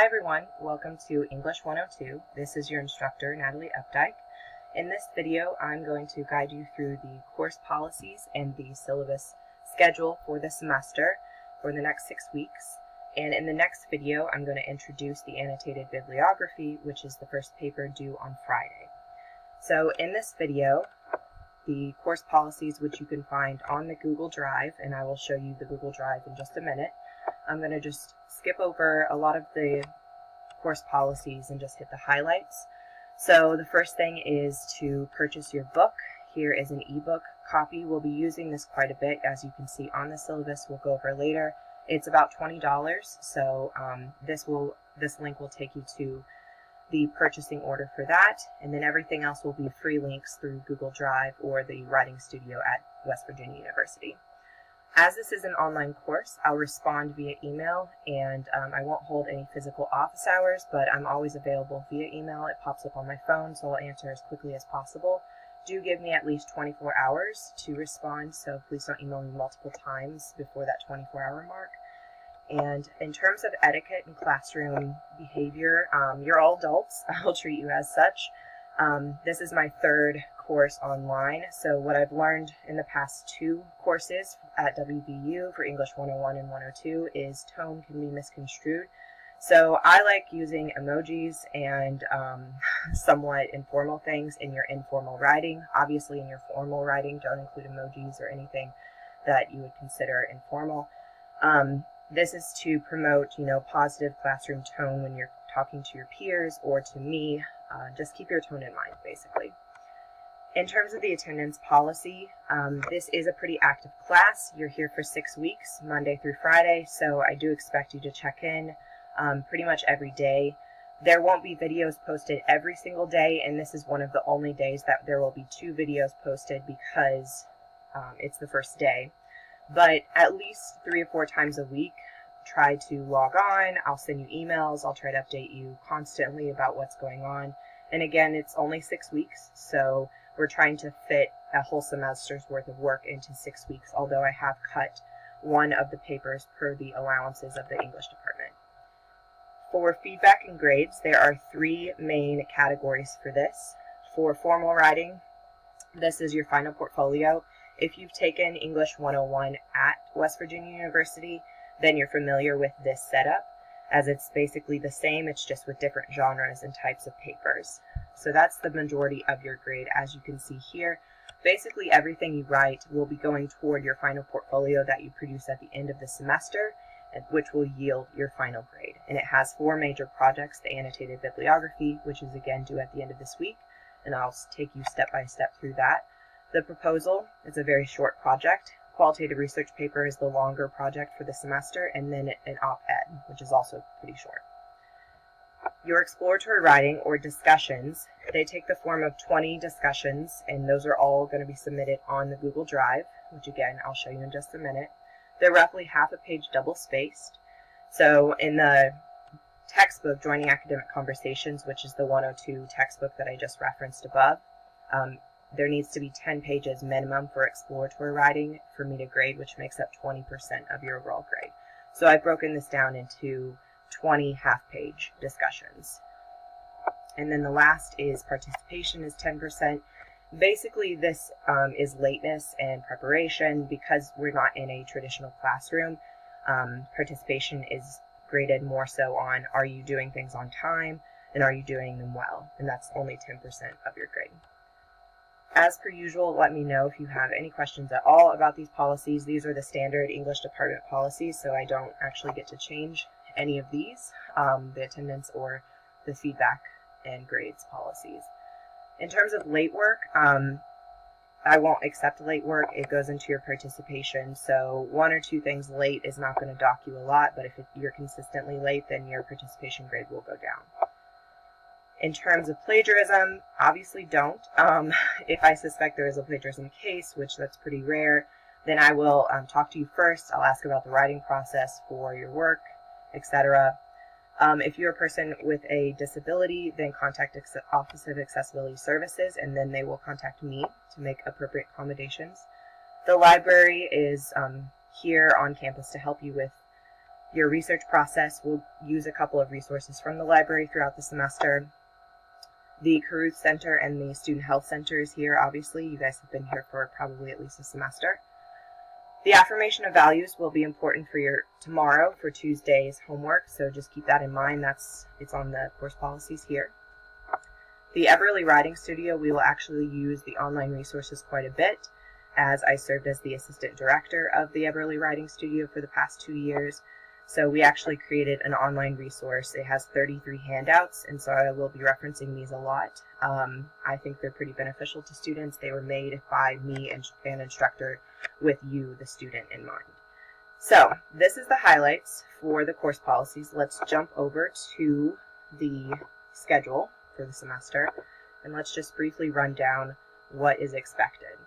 Hi everyone, welcome to English 102. This is your instructor, Natalie Updike. In this video, I'm going to guide you through the course policies and the syllabus schedule for the semester for the next 6 weeks. And in the next video, I'm going to introduce the annotated bibliography, which is the first paper due on Friday. So in this video, the course policies, which you can find on the Google Drive, and I will show you the Google Drive in just a minute. I'm going to just skip over a lot of the course policies and just hit the highlights. So the first thing is to purchase your book. Here is an ebook copy. We'll be using this quite a bit, as you can see on the syllabus. We'll go over later. It's about $20, so this link will take you to the purchasing order for that, and then everything else will be free links through Google Drive or the Writing Studio at West Virginia University. As this is an online course, I'll respond via email, and I won't hold any physical office hours, but I'm always available via email. It pops up on my phone, so I'll answer as quickly as possible. Do give me at least 24 hours to respond, so please don't email me multiple times before that 24-hour mark. And in terms of etiquette and classroom behavior, you're all adults. I'll treat you as such. This is my third course online, so what I've learned in the past 2 courses at WVU for English 101 and 102 is tone can be misconstrued. So I like using emojis and somewhat informal things in your informal writing. Obviously in your formal writing, don't include emojis or anything that you would consider informal. This is to promote, positive classroom tone when you're talking to your peers or to me. Just keep your tone in mind, basically. In terms of the attendance policy, this is a pretty active class. You're here for 6 weeks, Monday through Friday, so I do expect you to check in pretty much every day. There won't be videos posted every single day, and this is one of the only days that there will be 2 videos posted because it's the first day. But at least 3 or 4 times a week, try to log on. I'll send you emails. I'll try to update you constantly about what's going on. And again, it's only 6 weeks, so we're trying to fit a whole semester's worth of work into 6 weeks, although I have cut one of the papers per the allowances of the English department. For feedback and grades, there are 3 main categories for this. For formal writing, this is your final portfolio. If you've taken English 101 at West Virginia University, then you're familiar with this setup, as it's basically the same, it's just with different genres and types of papers. So that's the majority of your grade, as you can see here. Basically everything you write will be going toward your final portfolio that you produce at the end of the semester, which will yield your final grade. And it has 4 major projects: the annotated bibliography, which is again due at the end of this week, and I'll take you step by step through that. The proposal is a very short project. Qualitative research paper is the longer project for the semester, and then an op-ed, which is also pretty short. Your exploratory writing, or discussions, they take the form of 20 discussions, and those are all going to be submitted on the Google Drive, which again, I'll show you in just a minute. They're roughly half a page double-spaced. So in the textbook, Joining Academic Conversations, which is the 102 textbook that I just referenced above, there needs to be 10 pages minimum for exploratory writing for me to grade, which makes up 20% of your overall grade. So I've broken this down into 20 half-page discussions. And then the last is participation is 10%. Basically, this is lateness and preparation. Because we're not in a traditional classroom, participation is graded more so on, are you doing things on time and are you doing them well? And that's only 10% of your grade. As per usual, let me know if you have any questions at all about these policies. These are the standard English department policies, so I don't actually get to change any of these, the attendance or the feedback and grades policies. In terms of late work, I won't accept late work. It goes into your participation, so 1 or 2 things late is not going to dock you a lot, but if you're consistently late, then your participation grade will go down. In terms of plagiarism, obviously don't. If I suspect there is a plagiarism case, which that's pretty rare, then I will talk to you first. I'll ask about the writing process for your work, etc. If you're a person with a disability, then contact Office of Accessibility Services, and then they will contact me to make appropriate accommodations. The library is here on campus to help you with Your research process will use a couple of resources from the library throughout the semester. The Caruth Center and the Student Health Center is here, obviously. You guys have been here for probably at least a semester. The affirmation of values will be important for your tomorrow, for Tuesday's homework, so just keep that in mind. It's on the course policies here. The Eberly Writing Studio, we will actually use the online resources quite a bit, as I served as the assistant director of the Eberly Writing Studio for the past 2 years. So we actually created an online resource. It has 33 handouts, and so I will be referencing these a lot. I think they're pretty beneficial to students. They were made by me and an instructor with you, the student, in mind. So this is the highlights for the course policies. Let's jump over to the schedule for the semester, and let's just briefly run down what is expected.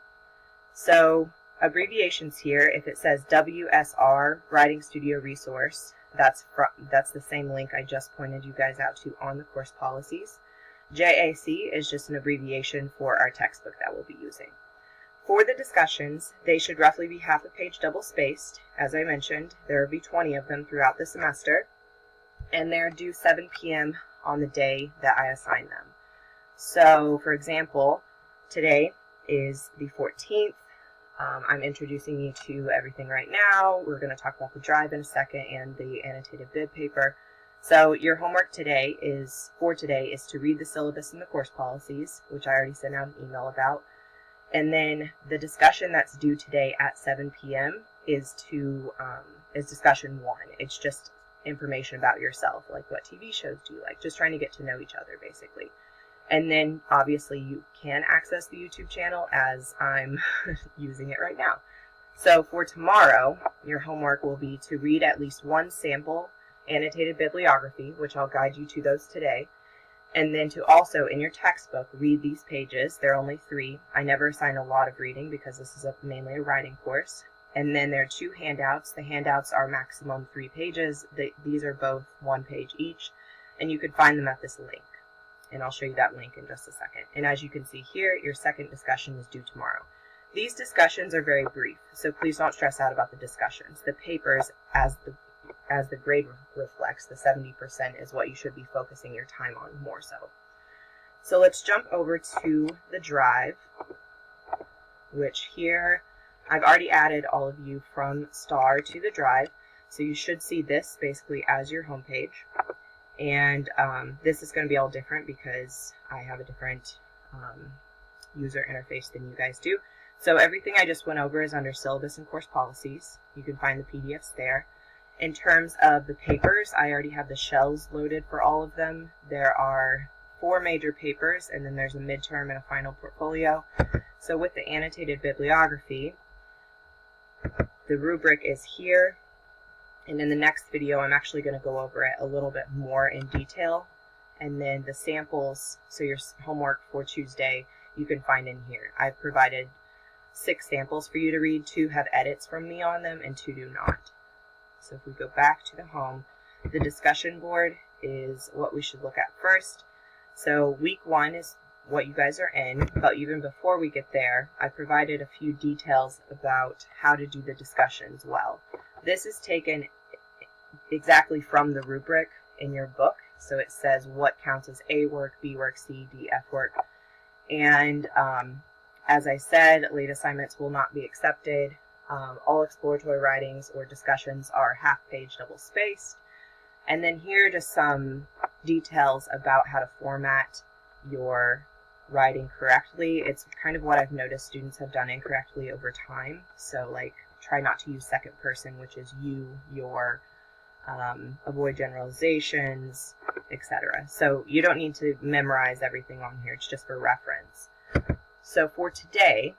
So abbreviations here, if it says WSR Writing Studio Resource, that's the same link I just pointed you guys out to on the course policies. JAC is just an abbreviation for our textbook that we'll be using. For the discussions, they should roughly be half a page double-spaced. As I mentioned, there will be 20 of them throughout the semester, and they're due 7 p.m. on the day that I assign them. So, for example, today is the 14th. I'm introducing you to everything right now. We're going to talk about the drive in a second and the annotated bib paper. So your homework today is to read the syllabus and the course policies, which I already sent out an email about. And then the discussion that's due today at 7 p.m. is discussion 1. It's just information about yourself, like what TV shows do you like, just trying to get to know each other, basically. And then, obviously, you can access the YouTube channel as I'm using it right now. So for tomorrow, your homework will be to read at least one sample annotated bibliography, which I'll guide you to those today. And then to also, in your textbook, read these pages. There are only 3. I never assign a lot of reading because this is mainly a writing course. And then there are 2 handouts. The handouts are maximum 3 pages. These are both 1 page each. And you can find them at this link. And I'll show you that link in just a second. And as you can see here, your second discussion is due tomorrow. These discussions are very brief, so please don't stress out about the discussions. The papers, as the grade reflects, the 70% is what you should be focusing your time on more so. So let's jump over to the drive, which here I've already added all of you from STAR to the drive. So you should see this basically as your homepage. And this is going to be all different because I have a different user interface than you guys do. So everything I just went over is under syllabus and course policies. You can find the PDFs there. In terms of the papers, I already have the shells loaded for all of them. There are 4 major papers, and then there's a midterm and a final portfolio. So with the annotated bibliography, the rubric is here. And in the next video, I'm actually going to go over it a little bit more in detail. And then the samples, so your homework for Tuesday, you can find in here. I've provided 6 samples for you to read. 2 have edits from me on them, and 2 do not. So if we go back to the home, the discussion board is what we should look at first. So week 1 is what you guys are in, but even before we get there, I provided a few details about how to do the discussions well. This is taken exactly from the rubric in your book. So it says what counts as A work, B work, C, D, F work. And as I said, late assignments will not be accepted. All exploratory writings or discussions are half-page double-spaced. And then here are just some details about how to format your writing correctly. It's kind of what I've noticed students have done incorrectly over time. So like try not to use second person, which is you, your, avoid generalizations, etc. So you don't need to memorize everything on here. It's just for reference. So for today,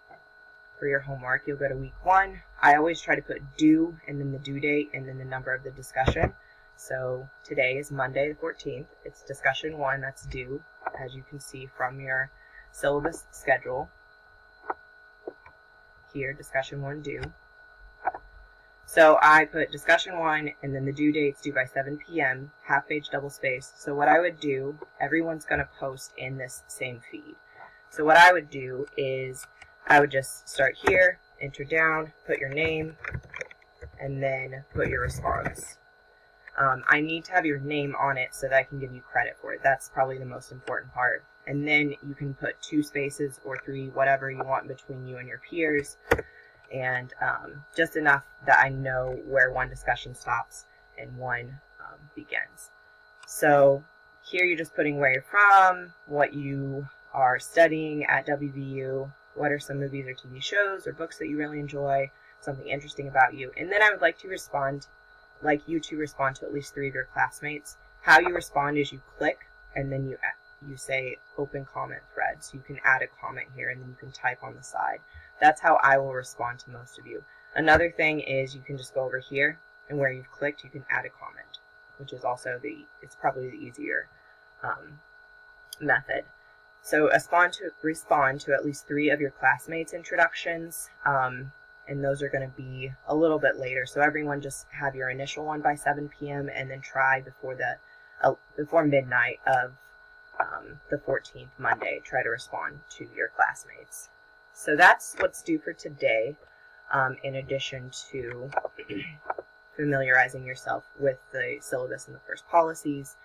for your homework, you'll go to week 1. I always try to put due and then the due date and then the number of the discussion. So today is Monday the 14th. It's discussion 1 that's due, as you can see from your syllabus schedule. Here, discussion 1 due. So I put discussion 1 and then the due date's due by 7 p.m., half-page double-spaced. So what I would do, everyone's going to post in this same feed. So what I would do is I would just start here, enter down, put your name, and then put your response. I need to have your name on it so that I can give you credit for it. That's probably the most important part. And then you can put 2 spaces or 3, whatever you want between you and your peers, and just enough that I know where one discussion stops and one begins. So here you're just putting where you're from, what you are studying at WVU, what are some movies or TV shows or books that you really enjoy, something interesting about you. And then I would like you to respond to at least 3 of your classmates. How you respond is you click and then you say open comment thread. So you can add a comment here and then you can type on the side. That's how I will respond to most of you. Another thing is you can just go over here, and where you've clicked you can add a comment, which is also it's probably the easier method. So respond to at least 3 of your classmates' introductions, and those are going to be a little bit later. So everyone just have your initial one by 7 p.m. and then try before midnight of the 14th, Monday, try to respond to your classmates. So that's what's due for today, in addition to familiarizing yourself with the syllabus and the course policies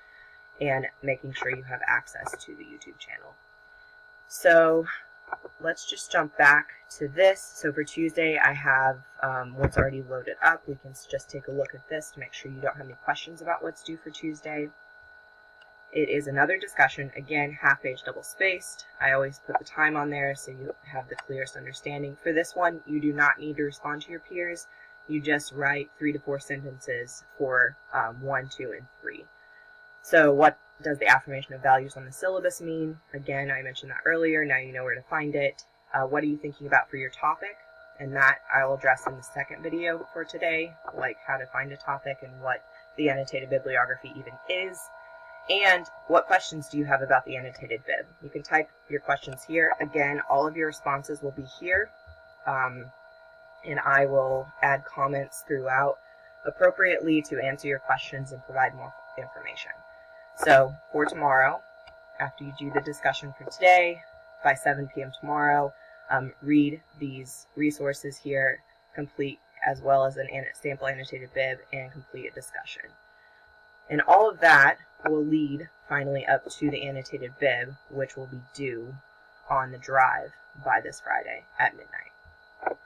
and making sure you have access to the YouTube channel. So let's just jump back to this. So for Tuesday, I have what's already loaded up. We can just take a look at this to make sure you don't have any questions about what's due for Tuesday. It is another discussion, again, half-page double-spaced. I always put the time on there so you have the clearest understanding. For this one, you do not need to respond to your peers. You just write 3 to 4 sentences for 1, 2, and 3. So what does the affirmation of values on the syllabus mean? Again, I mentioned that earlier. Now you know where to find it. What are you thinking about for your topic? And that I'll address in the second video for today, like how to find a topic and what the annotated bibliography even is. And what questions do you have about the annotated bib? You can type your questions here. Again, all of your responses will be here, and I will add comments throughout appropriately to answer your questions and provide more information. So for tomorrow, after you do the discussion for today, by 7 p.m. tomorrow, read these resources here, complete as well as a sample annotated bib, and complete a discussion. And all of that will lead finally up to the annotated bib, which will be due on the drive by this Friday at midnight.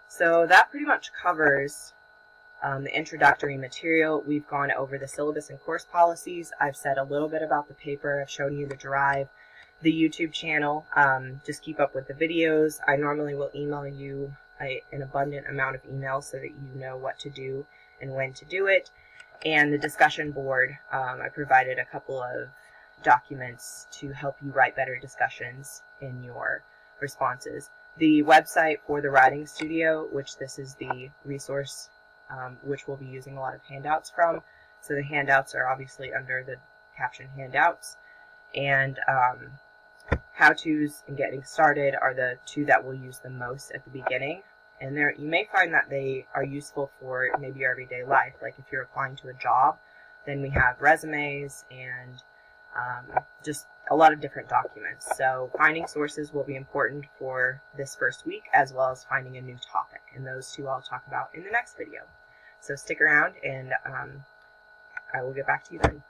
So that pretty much covers the introductory material. We've gone over the syllabus and course policies. I've said a little bit about the paper. I've shown you the drive, the YouTube channel. Just keep up with the videos. I normally will email you an abundant amount of emails so that you know what to do and when to do it. And the discussion board, I provided a couple of documents to help you write better discussions in your responses. The website for the writing studio, which this is the resource which we'll be using a lot of handouts from. So the handouts are obviously under the caption handouts. And how-tos and getting started are the 2 that we'll use the most at the beginning. And you may find that they are useful for maybe your everyday life. Like if you're applying to a job, then we have resumes and just a lot of different documents. So finding sources will be important for this first week, as well as finding a new topic. And those 2 I'll talk about in the next video. So stick around, and I will get back to you then.